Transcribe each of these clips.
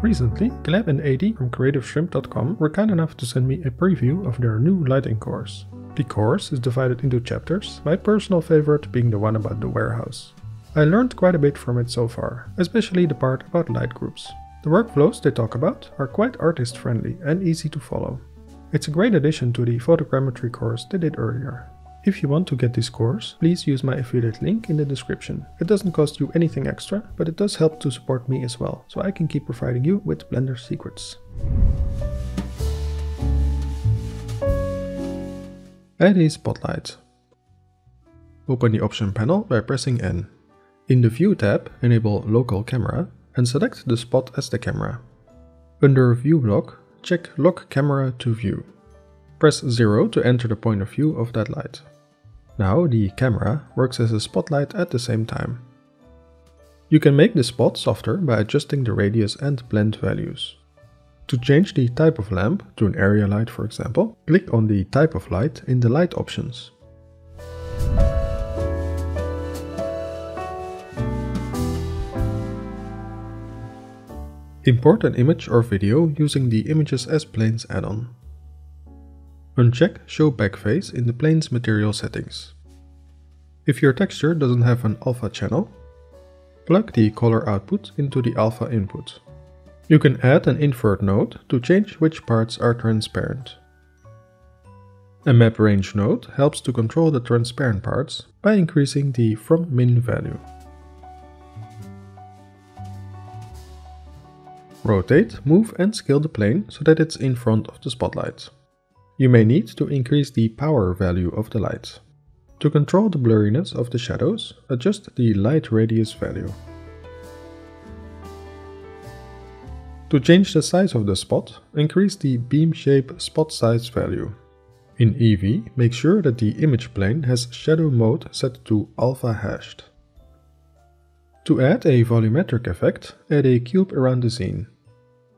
Recently, Gleb and AD from Creativeshrimp.com were kind enough to send me a preview of their new lighting course. The course is divided into chapters, my personal favorite being the one about the warehouse. I learned quite a bit from it so far, especially the part about light groups. The workflows they talk about are quite artist-friendly and easy to follow. It's a great addition to the photogrammetry course they did earlier. If you want to get this course, please use my affiliate link in the description. It doesn't cost you anything extra, but it does help to support me as well, so I can keep providing you with Blender secrets. Add a spotlight. Open the option panel by pressing N. In the View tab, enable Local Camera and select the spot as the camera. Under View Lock, check Lock Camera to View. Press 0 to enter the point of view of that light. Now the camera works as a spotlight at the same time. You can make the spot softer by adjusting the radius and blend values. To change the type of lamp to an area light, for example, click on the type of light in the light options. Import an image or video using the Images as Planes add-on. Uncheck Show Backface in the plane's material settings. If your texture doesn't have an alpha channel, plug the color output into the alpha input. You can add an invert node to change which parts are transparent. A map range node helps to control the transparent parts by increasing the from-min value. Rotate, move and scale the plane so that it's in front of the spotlight. You may need to increase the power value of the light. To control the blurriness of the shadows, adjust the light radius value. To change the size of the spot, increase the beam shape spot size value. In Eevee, make sure that the image plane has shadow mode set to alpha hashed. To add a volumetric effect, add a cube around the scene.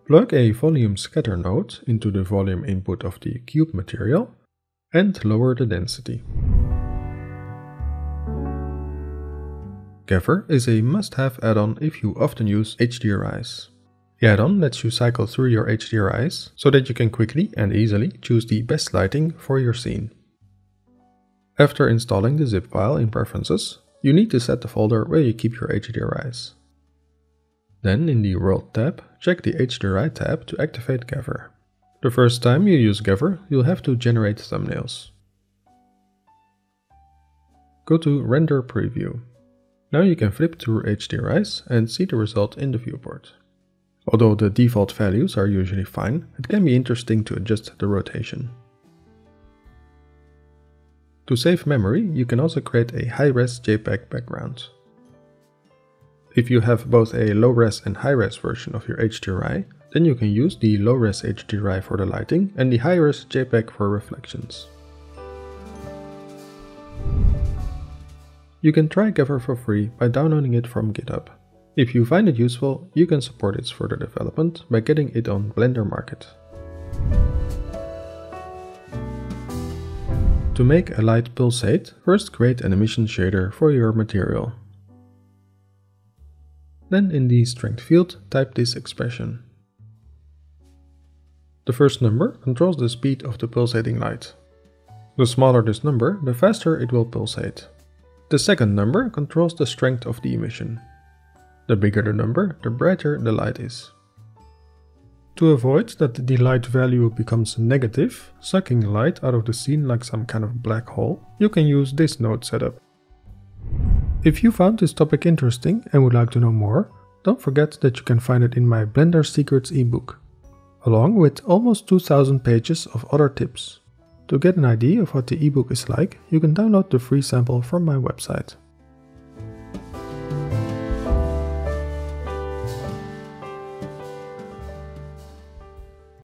Plug a volume scatter node into the volume input of the cube material and lower the density. Gaffer is a must-have add-on if you often use HDRIs. The add-on lets you cycle through your HDRIs so that you can quickly and easily choose the best lighting for your scene. After installing the zip file in Preferences, you need to set the folder where you keep your HDRIs. Then in the World tab, check the HDRI tab to activate Gether. The first time you use Gether, you'll have to generate thumbnails. Go to Render Preview. Now you can flip through HDRIs and see the result in the viewport. Although the default values are usually fine, it can be interesting to adjust the rotation. To save memory, you can also create a high-res JPEG background. If you have both a low-res and high-res version of your HDRI, then you can use the low-res HDRI for the lighting and the high-res JPEG for reflections. You can try Gaffer for free by downloading it from GitHub. If you find it useful, you can support its further development by getting it on Blender Market. To make a light pulsate, first create an emission shader for your material. Then in the strength field, type this expression. The first number controls the speed of the pulsating light. The smaller this number, the faster it will pulsate. The second number controls the strength of the emission. The bigger the number, the brighter the light is. To avoid that the light value becomes negative, sucking light out of the scene like some kind of black hole, you can use this node setup. If you found this topic interesting and would like to know more, don't forget that you can find it in my Blender Secrets ebook, along with almost 2000 pages of other tips. To get an idea of what the ebook is like, you can download the free sample from my website.